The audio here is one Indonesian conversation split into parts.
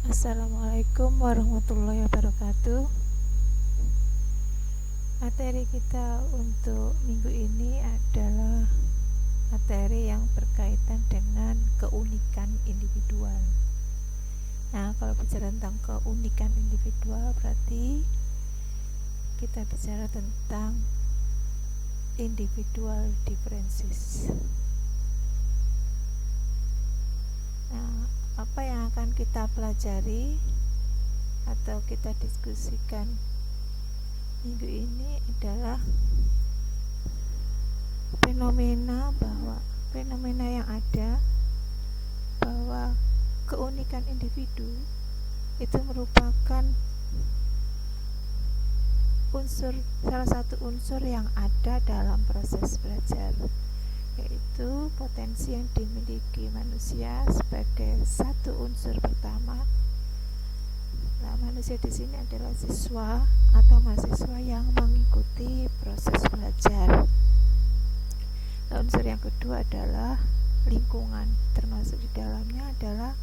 Assalamualaikum warahmatullahi wabarakatuh. Materi kita untuk minggu ini adalah materi yang berkaitan dengan keunikan individual. Nah, kalau bicara tentang keunikan individual berarti kita bicara tentang individual differences. Nah, apa yang akan kita pelajari atau kita diskusikan minggu ini adalah fenomena yang ada bahwa keunikan individu itu merupakan salah satu unsur yang ada dalam proses belajar, yaitu potensi yang dimiliki manusia sebagai satu unsur pertama. Nah, manusia di sini adalah siswa atau mahasiswa yang mengikuti proses belajar. Nah, unsur yang kedua adalah lingkungan, termasuk di dalamnya adalah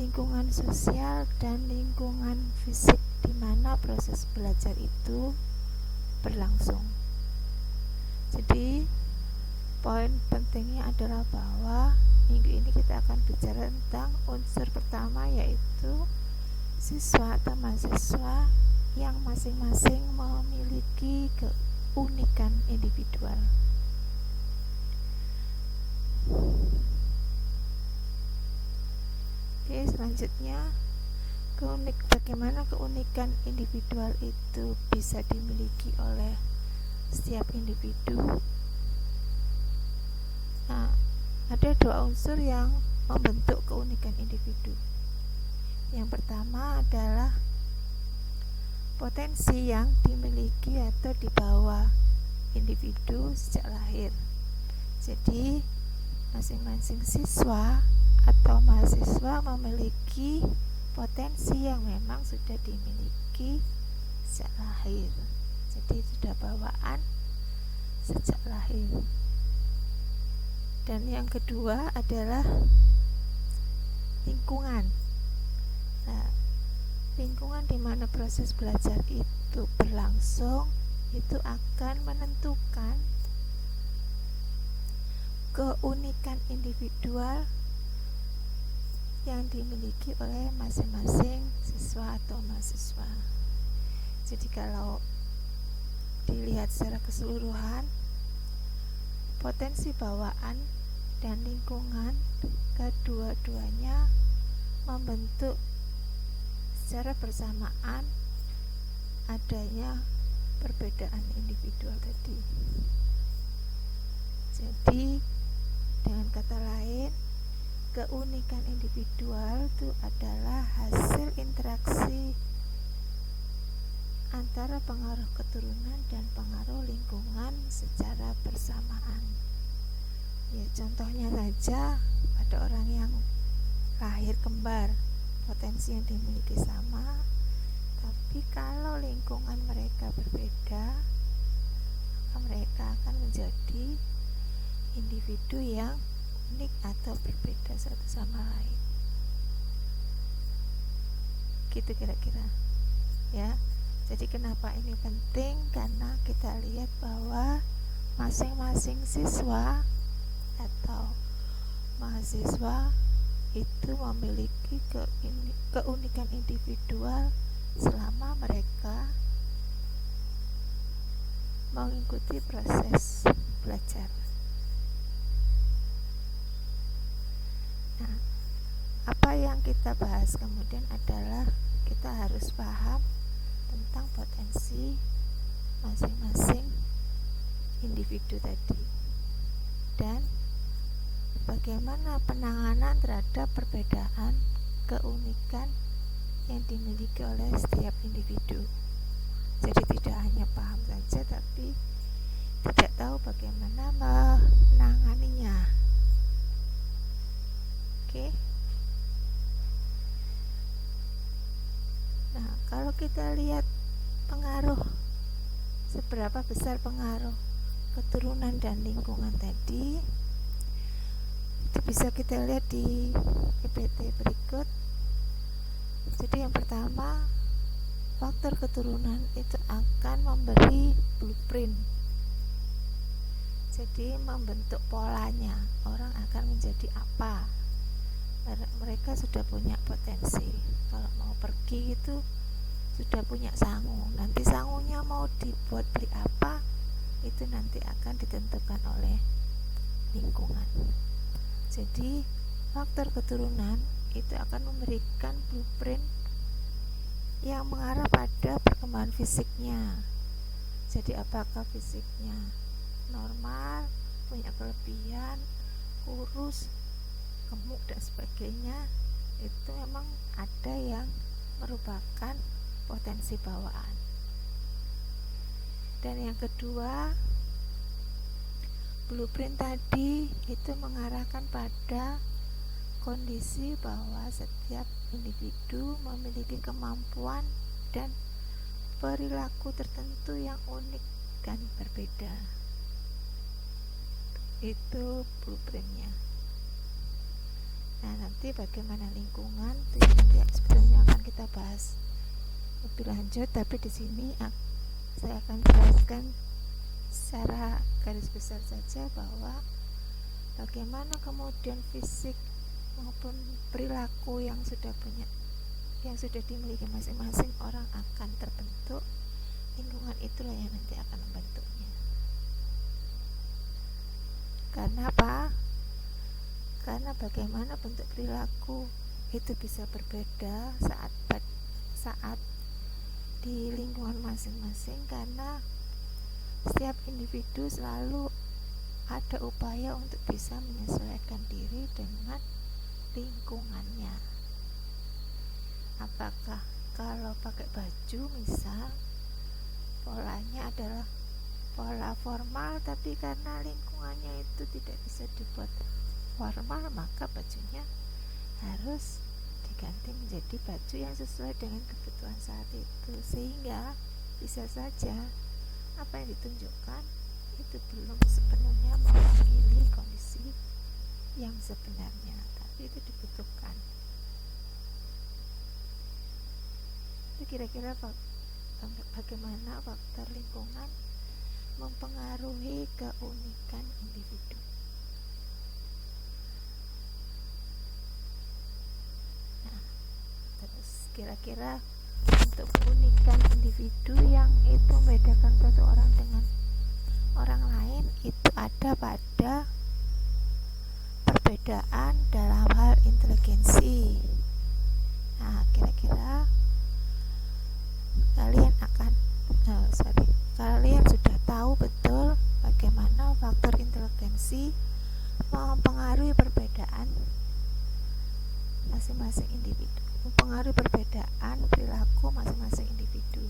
lingkungan sosial dan lingkungan fisik di mana proses belajar itu berlangsung. Jadi poin pentingnya adalah bahwa minggu ini kita akan bicara tentang unsur pertama, yaitu siswa atau mahasiswa yang masing-masing memiliki keunikan individual. Oke, selanjutnya bagaimana keunikan individual itu bisa dimiliki oleh setiap individu. Nah, ada dua unsur yang membentuk keunikan individu. Yang pertama adalah potensi yang dimiliki atau dibawa individu sejak lahir. Jadi masing-masing siswa atau mahasiswa memiliki potensi yang memang sudah dimiliki sejak lahir. Jadi sudah bawaan sejak lahir. Dan yang kedua adalah lingkungan. Nah, lingkungan di mana proses belajar itu berlangsung itu akan menentukan keunikan individual yang dimiliki oleh masing-masing siswa atau mahasiswa. Jadi kalau dilihat secara keseluruhan, potensi bawaan dan lingkungan kedua-duanya membentuk secara bersamaan adanya perbedaan individual tadi. Jadi dengan kata lain, keunikan individual itu adalah hasil interaksi antara pengaruh keturunan dan pengaruh lingkungan secara bersamaan. Ya, contohnya saja pada orang yang lahir kembar, potensi yang dimiliki sama, tapi kalau lingkungan mereka berbeda, maka mereka akan menjadi individu yang unik atau berbeda satu sama lain. Gitu kira-kira, ya. Jadi kenapa ini penting? Karena kita lihat bahwa masing-masing siswa atau mahasiswa itu memiliki keunikan individual selama mereka mengikuti proses belajar. Nah, apa yang kita bahas kemudian adalah kita harus paham tentang potensi masing-masing individu tadi dan bagaimana penanganan terhadap perbedaan keunikan yang dimiliki oleh setiap individu. Jadi tidak hanya paham saja, tapi tidak tahu bagaimana menanganinya. Oke. Nah, kalau kita lihat seberapa besar pengaruh keturunan dan lingkungan tadi, itu bisa kita lihat di PPT berikut. Jadi yang pertama, faktor keturunan itu akan memberi blueprint, jadi membentuk polanya orang akan menjadi apa. Mereka sudah punya potensi, kalau mau pergi itu sudah punya sangu, nanti sangunya mau dibuat beli apa itu nanti akan ditentukan oleh lingkungan. Jadi faktor keturunan itu akan memberikan blueprint yang mengarah pada perkembangan fisiknya. Jadi apakah fisiknya normal, punya kelebihan, kurus, gemuk dan sebagainya, itu memang ada yang merupakan potensi bawaan. Dan yang kedua, blueprint tadi itu mengarahkan pada kondisi bahwa setiap individu memiliki kemampuan dan perilaku tertentu yang unik dan berbeda. Itu blueprintnya. Nah, nanti bagaimana lingkungan itu nanti sebenarnya akan kita bahas lebih lanjut, tapi di sini saya akan jelaskan secara garis besar saja bahwa bagaimana kemudian fisik maupun perilaku yang sudah dimiliki masing-masing orang akan terbentuk. Lingkungan itulah yang nanti akan membentuknya. Karena apa? Karena bagaimana bentuk perilaku itu bisa berbeda saat di lingkungan masing-masing, karena setiap individu selalu ada upaya untuk bisa menyesuaikan diri dengan lingkungannya. Apakah kalau pakai baju misal polanya adalah pola formal, tapi karena lingkungannya itu tidak bisa dibuat formal, maka bajunya harus diganti menjadi baju yang sesuai dengan kebutuhan saat itu, sehingga bisa saja apa yang ditunjukkan itu belum sepenuhnya mewakili kondisi yang sebenarnya, tapi itu dibutuhkan. Itu kira-kira bagaimana faktor lingkungan mempengaruhi keunikan individu. Nah, terus kira-kira untuk keunikan individu yang itu membedakan satu orang dengan orang lain itu ada pada perbedaan dalam hal inteligensi. Nah, kira-kira kalian sudah tahu betul bagaimana faktor inteligensi mempengaruhi perbedaan masing-masing individu, mempengaruhi perbedaan perilaku masing-masing individu.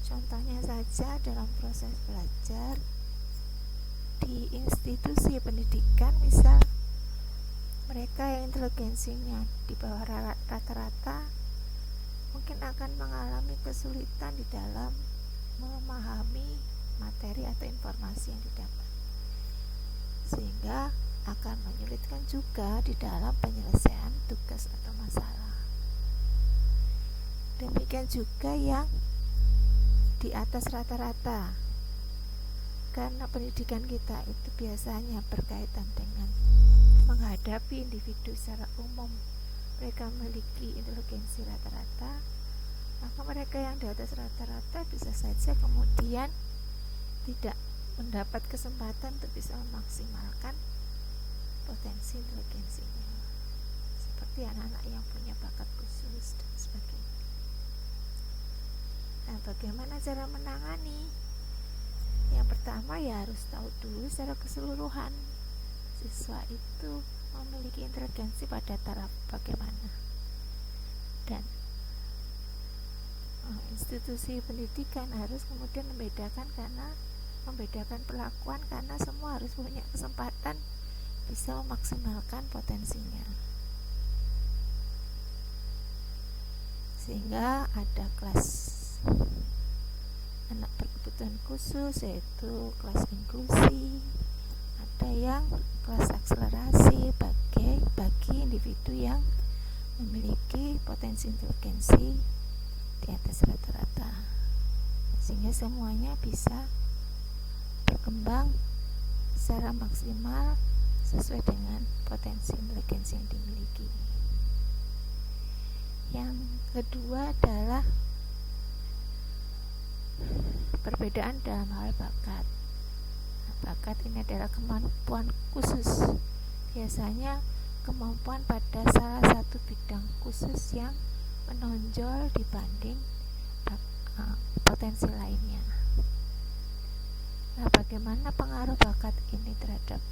Contohnya saja dalam proses belajar di institusi pendidikan, misal mereka yang inteligensinya di bawah rata-rata mungkin akan mengalami kesulitan di dalam memahami materi atau informasi yang didapat, sehingga akan menyulitkan juga di dalam penyelesaian tugas atau masalah. Demikian juga yang di atas rata-rata, karena pendidikan kita itu biasanya berkaitan dengan menghadapi individu secara umum, mereka memiliki inteligensi rata-rata, maka mereka yang di atas rata-rata bisa saja kemudian tidak mendapat kesempatan untuk bisa memaksimalkan potensi inteligensinya, seperti anak-anak yang punya bakat khusus dan sebagainya. Nah, bagaimana cara menangani? Yang pertama ya harus tahu dulu secara keseluruhan siswa itu memiliki inteligensi pada taraf bagaimana, dan institusi pendidikan harus kemudian membedakan perlakuan, karena semua harus punya kesempatan bisa memaksimalkan potensinya, sehingga ada kelas anak berkebutuhan khusus, yaitu kelas inklusi, ada yang kelas akselerasi bagi individu yang memiliki potensi inteligensi di atas rata-rata, sehingga semuanya bisa berkembang secara maksimal sesuai dengan potensi inteligensi yang dimiliki. Yang kedua adalah perbedaan dalam hal bakat. Bakat ini adalah kemampuan khusus, biasanya kemampuan pada salah satu bidang khusus yang menonjol dibanding potensi lainnya. Nah, bagaimana pengaruh bakat ini terhadap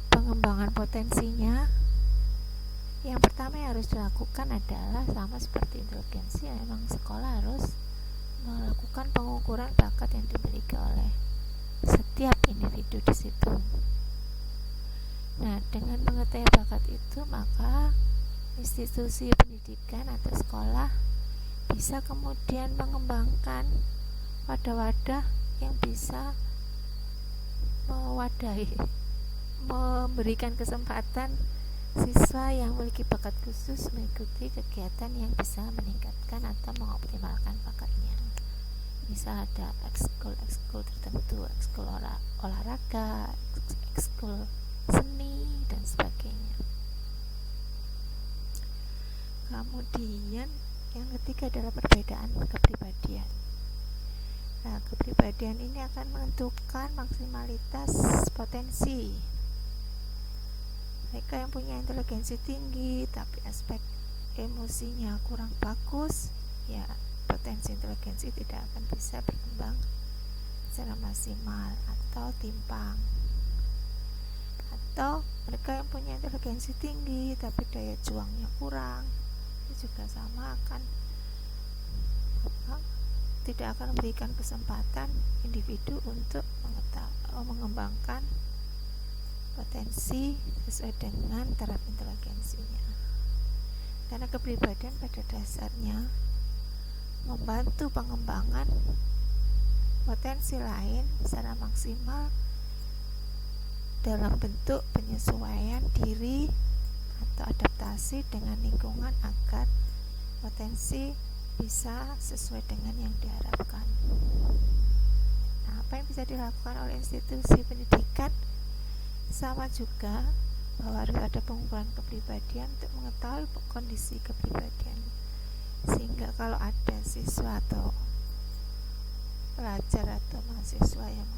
pengembangan potensinya? Yang pertama yang harus dilakukan adalah sama seperti inteligensi, memang sekolah harus melakukan pengukuran bakat yang dimiliki oleh setiap individu di situ. Nah, dengan mengetahui bakat itu, maka institusi pendidikan atau sekolah bisa kemudian mengembangkan wadah-wadah yang bisa mewadahi, memberikan kesempatan siswa yang memiliki bakat khusus mengikuti kegiatan yang bisa meningkatkan atau mengoptimalkan bakatnya. Misal ada ekskul tertentu, ekskul olahraga, ekskul seni, dan sebagainya. Kemudian yang ketiga adalah perbedaan kepribadian. Nah, kepribadian ini akan menentukan maksimalitas potensi. Mereka yang punya inteligensi tinggi tapi aspek emosinya kurang bagus, ya potensi inteligensi tidak akan bisa berkembang secara maksimal atau timpang. Atau mereka yang punya inteligensi tinggi tapi daya juangnya kurang, itu juga sama, tidak akan memberikan kesempatan individu untuk mengembangkan potensi sesuai dengan taraf inteligensinya. Karena kepribadian pada dasarnya membantu pengembangan potensi lain secara maksimal dalam bentuk penyesuaian diri atau adaptasi dengan lingkungan agar potensi bisa sesuai dengan yang diharapkan. Nah, apa yang bisa dilakukan oleh institusi pendidikan? Sama juga bahwa harus ada pengukuran kepribadian untuk mengetahui kondisi kepribadian, sehingga kalau ada siswa atau pelajar atau mahasiswa yang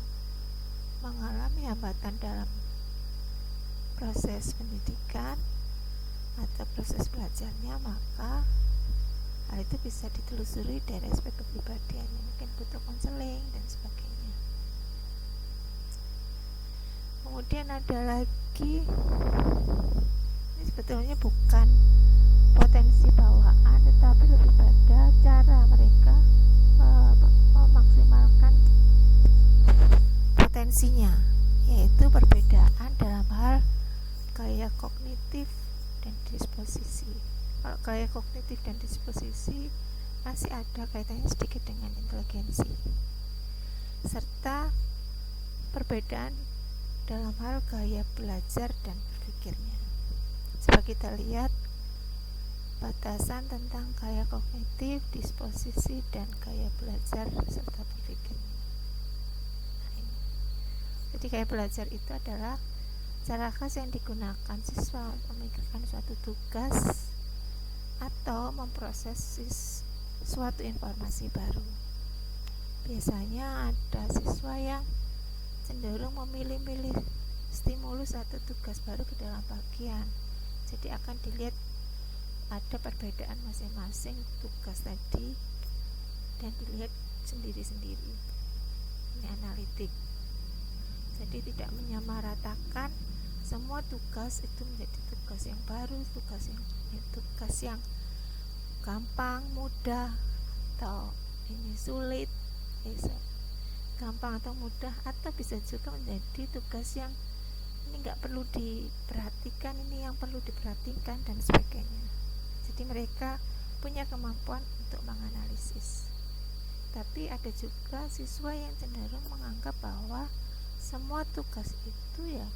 mengalami hambatan dalam proses pendidikan atau proses belajarnya, maka hal itu bisa ditelusuri dari aspek kepribadian, mungkin butuh konseling dan sebagainya. Kemudian ada lagi, ini sebetulnya bukan potensi bawaan, tetapi lebih pada cara mereka memaksimalkan potensinya, yaitu perbedaan dalam hal gaya kognitif dan disposisi. Kalau gaya kognitif dan disposisi masih ada kaitannya sedikit dengan inteligensi, serta perbedaan dalam hal gaya belajar dan berpikirnya. Coba kita lihat batasan tentang gaya kognitif, disposisi, dan gaya belajar serta berpikirnya. Nah, ini. Jadi gaya belajar itu adalah cara khas yang digunakan siswa untuk memikirkan suatu tugas atau memproses suatu informasi baru. Biasanya ada siswa yang cenderung memilih-milih stimulus atau tugas baru ke dalam bagian. Jadi akan dilihat ada perbedaan masing-masing tugas tadi dan dilihat sendiri-sendiri. Ini analitik. Jadi tidak menyamaratakan semua tugas itu menjadi tugas yang baru, tugas yang gampang, mudah, atau ini sulit, gampang atau mudah, atau bisa juga menjadi tugas yang ini nggak perlu diperhatikan, ini yang perlu diperhatikan, dan sebagainya. Jadi mereka punya kemampuan untuk menganalisis. Tapi ada juga siswa yang cenderung menganggap bahwa semua tugas itu ya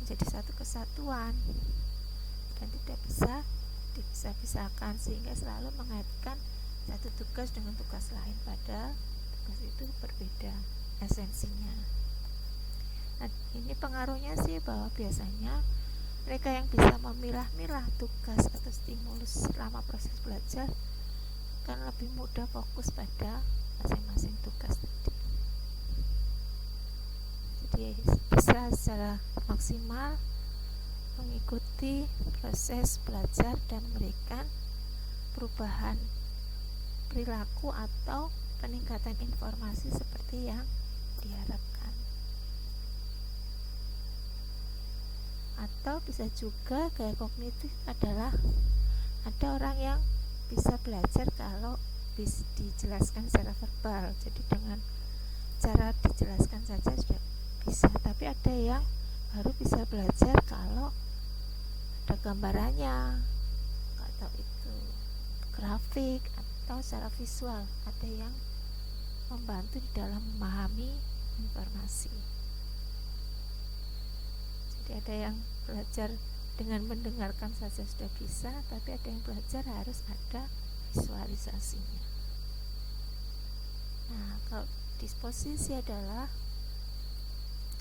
menjadi satu kesatuan dan tidak bisa dipisah-pisahkan, sehingga selalu mengaitkan satu tugas dengan tugas lain, pada tugas itu berbeda esensinya. Nah, ini pengaruhnya sih bahwa biasanya mereka yang bisa memilah-milah tugas atau stimulus selama proses belajar kan lebih mudah fokus pada masing-masing tugas tadi. Jadi bisa secara maksimal mengikuti proses belajar dan memberikan perubahan perilaku atau peningkatan informasi seperti yang diharapkan. Atau bisa juga gaya kognitif adalah ada orang yang bisa belajar kalau bisa dijelaskan secara verbal, jadi dengan cara dijelaskan saja sudah bisa. Tapi ada yang baru bisa belajar kalau ada gambarannya, atau itu grafik atau secara visual, ada yang membantu di dalam memahami informasi. Jadi ada yang belajar dengan mendengarkan saja sudah bisa, tapi ada yang belajar harus ada visualisasinya. Nah, kalau disposisi adalah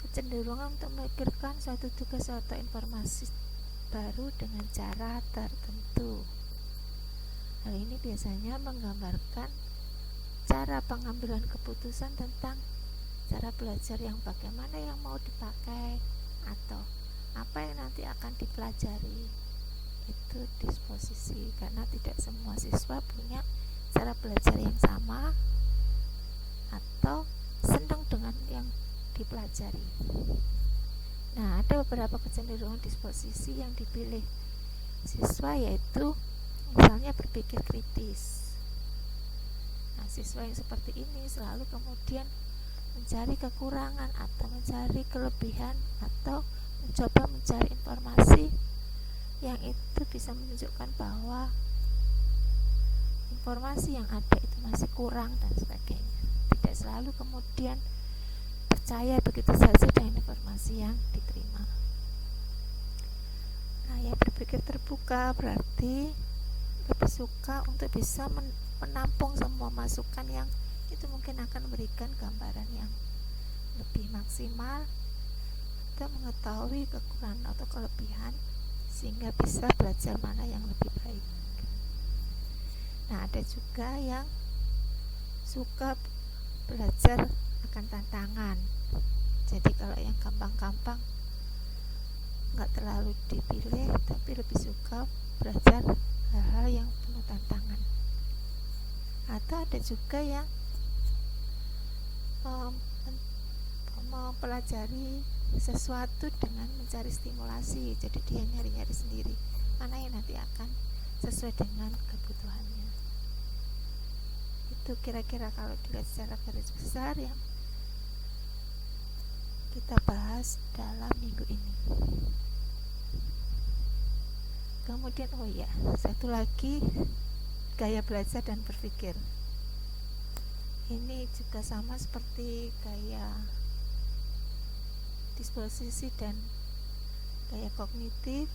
kecenderungan untuk memikirkan suatu tugas atau informasi baru dengan cara tertentu. Hal ini biasanya menggambarkan cara pengambilan keputusan tentang cara belajar yang bagaimana yang mau dipakai atau apa yang nanti akan dipelajari. Itu disposisi, karena tidak semua siswa punya cara belajar yang sama atau senang dengan yang dipelajari. Nah, ada beberapa kecenderungan disposisi yang dipilih siswa, yaitu misalnya berpikir kritis. Nah, siswa yang seperti ini selalu kemudian mencari kekurangan atau mencari kelebihan atau mencoba mencari informasi yang itu bisa menunjukkan bahwa informasi yang ada itu masih kurang dan sebagainya. Tidak selalu kemudian percaya begitu saja dengan informasi yang diterima. Nah, yang berpikir terbuka berarti lebih suka untuk bisa menampung semua masukan yang itu mungkin akan memberikan gambaran yang lebih maksimal atau mengetahui kekurangan atau kelebihan, sehingga bisa belajar mana yang lebih baik. Nah, ada juga yang suka belajar akan tantangan. Jadi kalau yang gampang-gampang nggak terlalu dipilih, tapi lebih suka belajar hal-hal yang penuh tantangan. Atau ada juga yang mempelajari sesuatu dengan mencari stimulasi, jadi dia nyari-nyari sendiri mana yang nanti akan sesuai dengan kebutuhannya. Itu kira-kira kalau dilihat secara garis besar yang kita bahas dalam minggu ini. Kemudian satu lagi, gaya belajar dan berpikir. Ini juga sama seperti gaya disposisi dan gaya kognitif.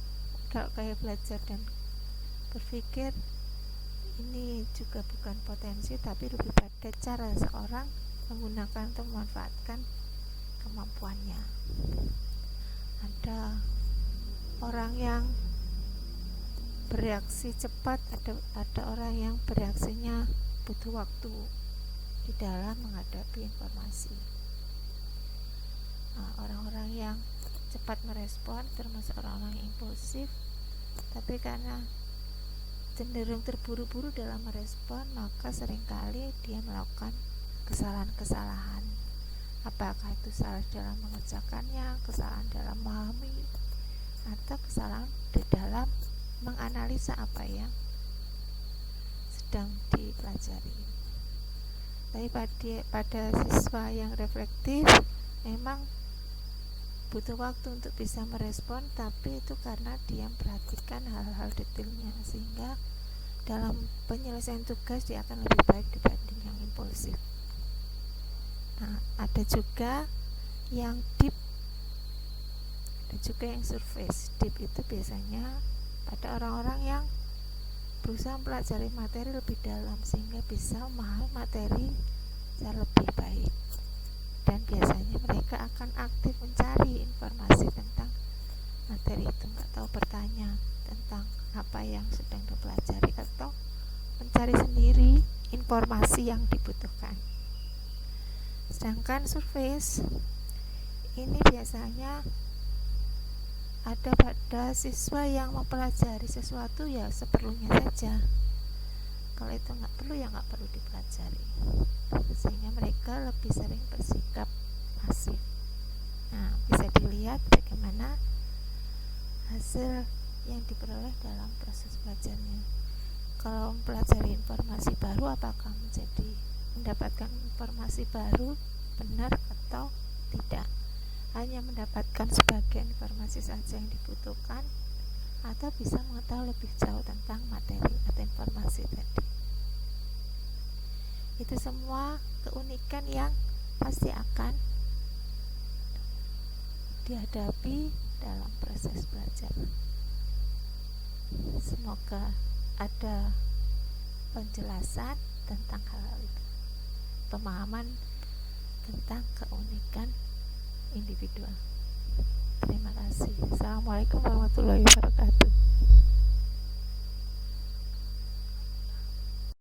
Kalau gaya belajar dan berpikir ini juga bukan potensi, tapi lebih pada cara seorang menggunakan atau memanfaatkan kemampuannya. Ada orang yang bereaksi cepat, ada orang yang bereaksinya butuh waktu di dalam menghadapi informasi. Nah, orang-orang yang cepat merespon termasuk orang-orang yang impulsif, tapi karena cenderung terburu-buru dalam merespon, maka seringkali dia melakukan kesalahan-kesalahan. Apakah itu salah dalam mengerjakannya, kesalahan dalam memahami, atau kesalahan di dalam menganalisa apa yang sedang dipelajari. Tapi pada siswa yang reflektif memang butuh waktu untuk bisa merespon, tapi itu karena dia memperhatikan hal-hal detailnya, sehingga dalam penyelesaian tugas dia akan lebih baik dibanding yang impulsif. Nah, ada juga yang deep dan juga yang surface. Deep itu biasanya pada orang-orang yang berusaha mempelajari materi lebih dalam sehingga bisa memahami materi secara lebih baik, dan biasanya mereka akan aktif mencari informasi tentang materi itu, nggak tahu bertanya tentang apa yang sedang dipelajari atau mencari sendiri informasi yang dibutuhkan. Sedangkan surface ini biasanya ada pada siswa yang mempelajari sesuatu ya seperlunya saja. Kalau itu nggak perlu ya nggak perlu dipelajari, sehingga mereka lebih sering bersikap pasif. Nah, bisa dilihat bagaimana hasil yang diperoleh dalam proses belajarnya. Kalau mempelajari informasi baru, apakah mendapatkan informasi baru benar atau tidak? Hanya mendapatkan sebagian informasi saja yang dibutuhkan, atau bisa mengetahui lebih jauh tentang materi atau informasi tadi. Itu semua keunikan yang pasti akan dihadapi dalam proses belajar. Semoga ada penjelasan tentang hal itu, pemahaman tentang keunikan individual. Terima kasih. Assalamualaikum warahmatullahi wabarakatuh.